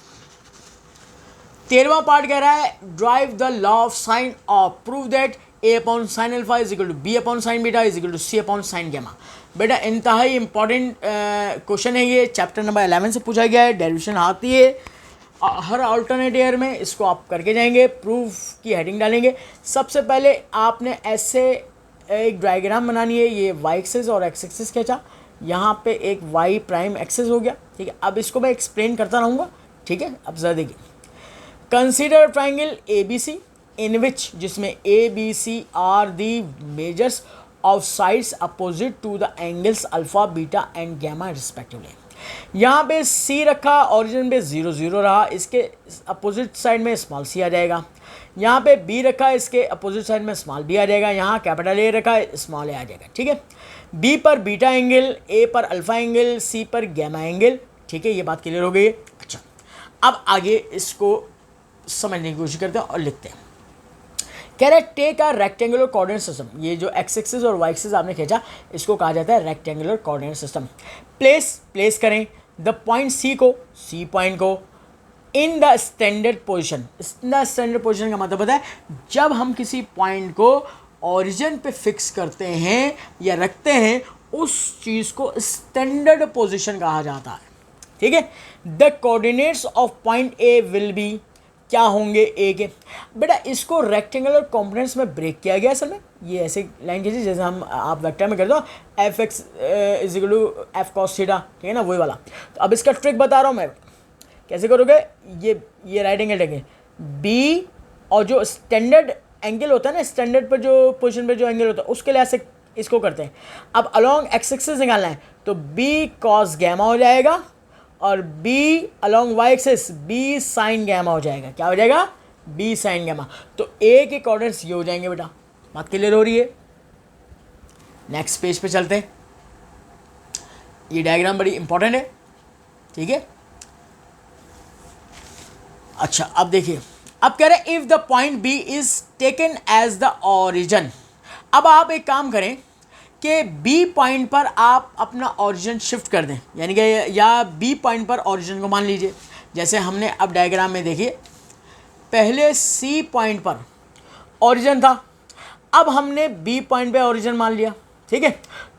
13वां पार्ट कह रहा है derive the law of sine और prove that a/sin alpha = b/sin beta = c/sin gamma. बेटा इंतहाई इंपॉर्टेंट क्वेश्चन है ये, चैप्टर नंबर 11 से पूछा गया है, डेरिवेशन आती है हर अल्टरनेट ईयर में। इसको आप करके जाएंगे, प्रूफ की हेडिंग डालेंगे। सबसे पहले आपने ऐसे एक डायग्राम बनानी है, ये y एक्सिस और x एक्सिस खींचा, यहाँ पे एक y प्राइम एक्सिस हो गया, ठीक है। अब इसको मैं एक्सप्लेन करता रहूँगा, ठीक है। अब जरा देखिए, consider triangle ABC in which, जिसमें ABC are the measures of sides opposite to the angles alpha beta and gamma respectively. यहाँ पे C रखा, ओरिजिन पे 0 0 रहा, इसके अपोजिट साइड में स्मॉल c आ जाएगा। यहाँ पे B रखा, इसके अपोजिट साइड में स्मॉल b आ जाएगा। यहाँ कैपिटल A रखा, स्मॉल a आ जाएगा, ठीक है। B पर बीटा एंगल, A पर अल्फा एंगल, C पर गैमा एंगल, ठीक है। ये बात क्लियर हो गई है। अच्छा, अब आगे इसको समझने की कोशिश करते हैं और लिखते हैं। कह रहे take a rectangular coordinate system. ये जो एक्स एक्सिस और वाई एक्सिस आपने खींचा, इसको कहा जाता है रेक्टेंगुलर कोऑर्डिनेट सिस्टम। प्लेस करें द पॉइंट सी पॉइंट को in the standard position. In the standard position का मतलब होता है जब हम किसी पॉइंट को ओरिजिन पे फिक्स करते हैं या रखते हैं, उस चीज़ को स्टैंडर्ड पोजीशन कहा जाता है, ठीक है। The coordinates of point A will be, क्या होंगे ए के। बेटा इसको रेक्टेंगुलर कंपोनेंट्स में ब्रेक किया गया असल में। ये ऐसे लाइन खींची जैसे हम आप वेक्टर में कर दो f(x) = f cos थीटा, ठीक है ना, वही वाला। तो अब इसका ट्रिक बता रहा हूँ मैं, कैसे करोगे। ये राइट एंगल लेंगे बी, और जो स्टैंडर्ड एंगल होता है ना, स्टैंडर्ड पर जो पोजीशन पर जो एंगल होता है उसके लिए ऐसे इसको करते हैं। अब अलॉन्ग एक्स एक्सिस निकालना है तो b cos गैमा हो जाएगा, और b along y axis b sin gamma हो जाएगा। क्या हो जाएगा? b sin gamma. तो a के कोऑर्डिनेट्स ये हो जाएंगे। बेटा बात क्लियर हो रही है। नेक्स्ट पेज पे चलते हैं। ये डायग्राम बड़ी इंपॉर्टेंट है, ठीक है। अच्छा, अब देखिए, अब कह रहे हैं if the point b is taken as the origin. अब आप एक काम करें कि बी पॉइंट पर आप अपना ओरिजिन शिफ्ट कर दें, यानी कि या बी पॉइंट पर ओरिजिन को मान लीजिए। जैसे हमने अब डायग्राम में देखिए, पहले सी पॉइंट पर ओरिजिन था, अब हमने बी पॉइंट पे ओरिजिन मान लिया, ठीक है।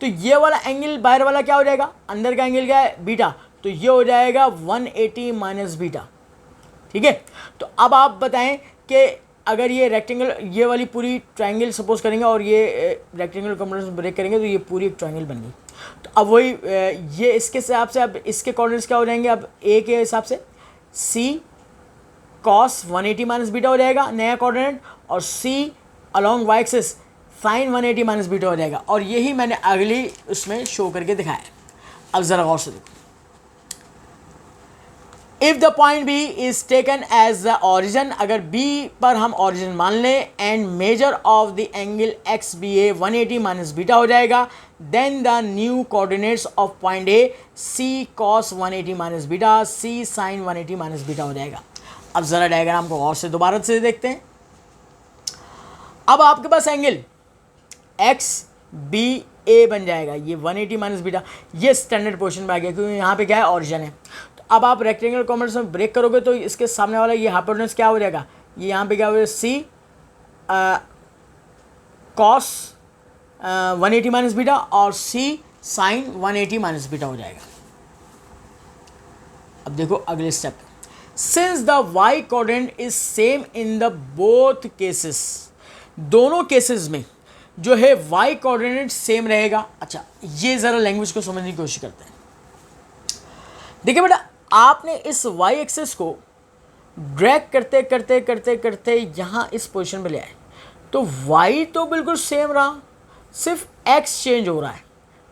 तो ये वाला एंगल बाहर वाला क्या हो जाएगा? अंदर का एंगल क्या है? बीटा। तो ये हो जाएगा 180 माइनस बीटा, ठीक है। तो अब आप बताएं कि अगर ये रेक्टेंगल, ये वाली पूरी ट्रायंगल सपोज करेंगे और ये रेक्टेंगल कंपोनेंट्स ब्रेक करेंगे तो ये पूरी एक ट्रायंगल बन गई। तो अब वही ये इसके हिसाब से, अब इसके कोऑर्डिनेट्स क्या हो जाएंगे? अब ए के हिसाब से c cos 180 माइनस बीटा हो जाएगा नया कोऑर्डिनेट, और c along y axis sin 180 minus beta हो जाएगा। और यही मैंने अगली उसमें शो करके दिखाया है। अब ज़रा गौर से देखो, if the point B is taken as the origin, अगर बी पर हम ऑरिजन मान लें and measure of the angle X B A 180 minus beta हो जाएगा, then the new coordinates of point A C cos 180 minus beta, C sine 180 minus beta हो जाएगा। अब ज़रा डायग्राम को और से दोबारा से देखते हैं। अब आपके पास एंगल एक्स बी ए बन जाएगा, ये 180 माइनस बीटा, ये स्टैंडर्ड पोजीशन में आ गया क्योंकि यहाँ पे क्या है, ऑरिजिन है। तो अब आप रेक्टेंगल कॉम्पोनेंट्स में ब्रेक करोगे तो इसके सामने वाला ये हाइपोटेन्यूज क्या हो जाएगा, ये यहाँ पे क्या हो जाएगा, सी कॉस 180 माइनस बीटा और सी साइन 180 माइनस बीटा हो जाएगा। अब देखो अगले step, since the Y coordinate is same in the both cases, दोनों केसेस में जो है वाई कोऑर्डिनेट सेम रहेगा। अच्छा, ये ज़रा लैंग्वेज को समझने की कोशिश करते हैं। देखिए बेटा, आपने इस वाई एक्सेस को ड्रैग करते करते करते करते यहाँ इस पोजीशन पे ले आए, तो वाई तो बिल्कुल सेम रहा, सिर्फ एक्स चेंज हो रहा है।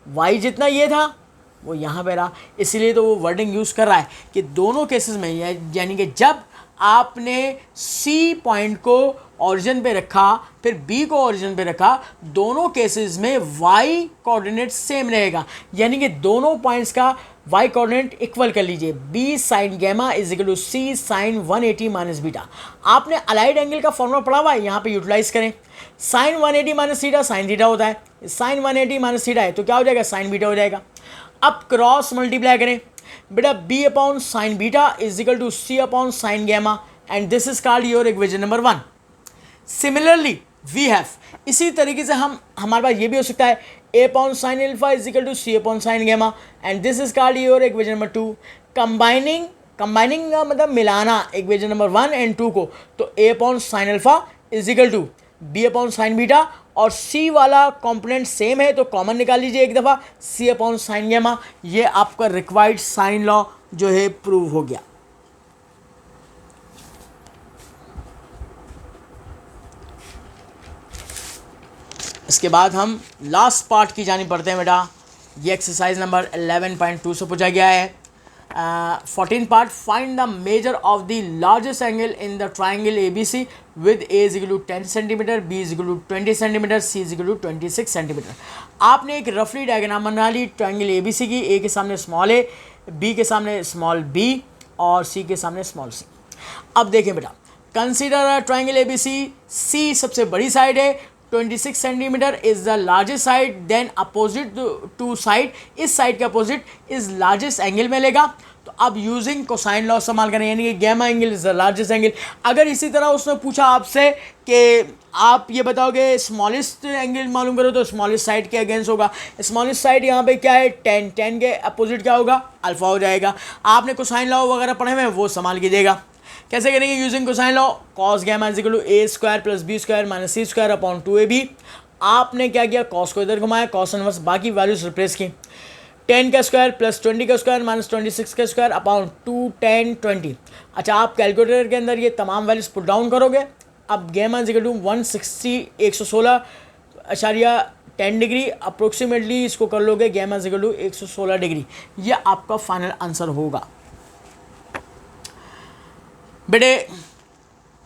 वाई जितना ये था वो यहाँ पे रहा, इसलिए तो वो वर्डिंग यूज़ कर रहा है कि दोनों केसेस में, यानी कि जब आपने सी पॉइंट को ओरिजिन पे रखा फिर बी को ओरिजिन पे रखा, दोनों केसेस में वाई कोऑर्डिनेट सेम रहेगा, यानी कि दोनों पॉइंट्स का वाई कोऑर्डिनेट इक्वल कर लीजिए। B sine gamma is equal to C sine 180 minus beta. आपने अलाइड एंगल का फॉर्मूला पढ़ा हुआ है, यहाँ पे यूटिलाइज करें। Sine 180 minus theta sine theta होता है, साइन 180 माइनस थीटा है तो क्या हो जाएगा, साइन बीटा हो जाएगा। अब क्रॉस मल्टीप्लाई करें बेटा, B upon sine beta is equal to C upon sine gamma and this is called your equation number 1। Similarly we have, इसी तरीके से हमारे पास ये भी हो सकता है, A upon sine alpha is equal to C upon sine gamma and this is called your equation number 2। Combining का मतलब मिलाना इक्वेशन नंबर 1 एंड 2 को, तो A upon sine alpha is equal to B upon sine beta और C वाला component same है तो common निकाल लीजिए एक दफ़ा, सी अपॉन साइन गैमा। ये आपका रिक्वायर्ड साइन लॉ जो है प्रूव हो गया। इसके बाद हम लास्ट पार्ट की जानी पड़ते हैं बेटा। ये एक्सरसाइज नंबर 11.2 से पूछा गया है। 14 part, find the measure of the largest angle in the triangle A B C with A is equal to 10 centimetre, B is equal to 20 centimetre, C is equal to 26 centimetre. आपने एक रफली diagram बना ली triangle A B सी की, ए के सामने small ए, B के सामने small B और सी के सामने स्मॉल सी। अब देखें बेटा, consider triangle A B C, C सबसे बड़ी साइड है, 26 centimetre is the largest side, then opposite to side, इस साइड के अपोजिट इज लार्जेस्ट एंगल में लेगा। तो अब यूजिंग कोसाइन लॉ इस्तेमाल करें, यानी कि gamma angle is the largest angle. अगर इसी तरह उसने पूछा आपसे कि आप ये बताओगे स्मॉलेस्ट एंगल मालूम करो तो स्मॉलेस्ट साइड के अगेंस्ट होगा। स्मॉलेस्ट साइड यहाँ पे क्या है, 10, 10 के अपोजिट क्या होगा, अल्फा हो जाएगा। आपने कोसाइन लॉ वगैरह पढ़े हुए हैं वो संभाल कीजिएगा। कैसे करेंगे, using cosine law, cos gamma is equal to A square plus B square minus C square upon 2ab। आपने क्या किया, कॉस को इधर घुमाया, कॉस इनवर्स बाकी वैल्यूज रिप्लेस की, 10 का स्क्वायर प्लस 20 का स्क्वायर माइनस 26 का स्क्वायर अपॉन 2 10 20। अच्छा, आप कैलकुलेटर के अंदर ये तमाम वैल्यूज पुट डाउन करोगे। अब gamma is equal to 116.10 degree approximately इसको कर लोगे, gamma is equal to 116 degree. ये आपका फाइनल आंसर होगा बेटे।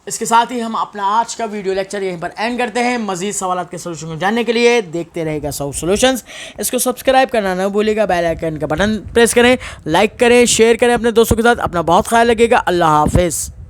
इसके साथ ही हम अपना आज का वीडियो लेक्चर यहीं पर एंड करते हैं। मज़ीद सवालात के सोल्यूशन को जानने के लिए देखते रहेगा सौ सॉल्यूशंस। इसको सब्सक्राइब करना ना भूलिएगा, बेल आइकन का बटन प्रेस करें, लाइक करें, शेयर करें अपने दोस्तों के साथ। अपना बहुत ख्याल रखिएगा। अल्लाह हाफिज़।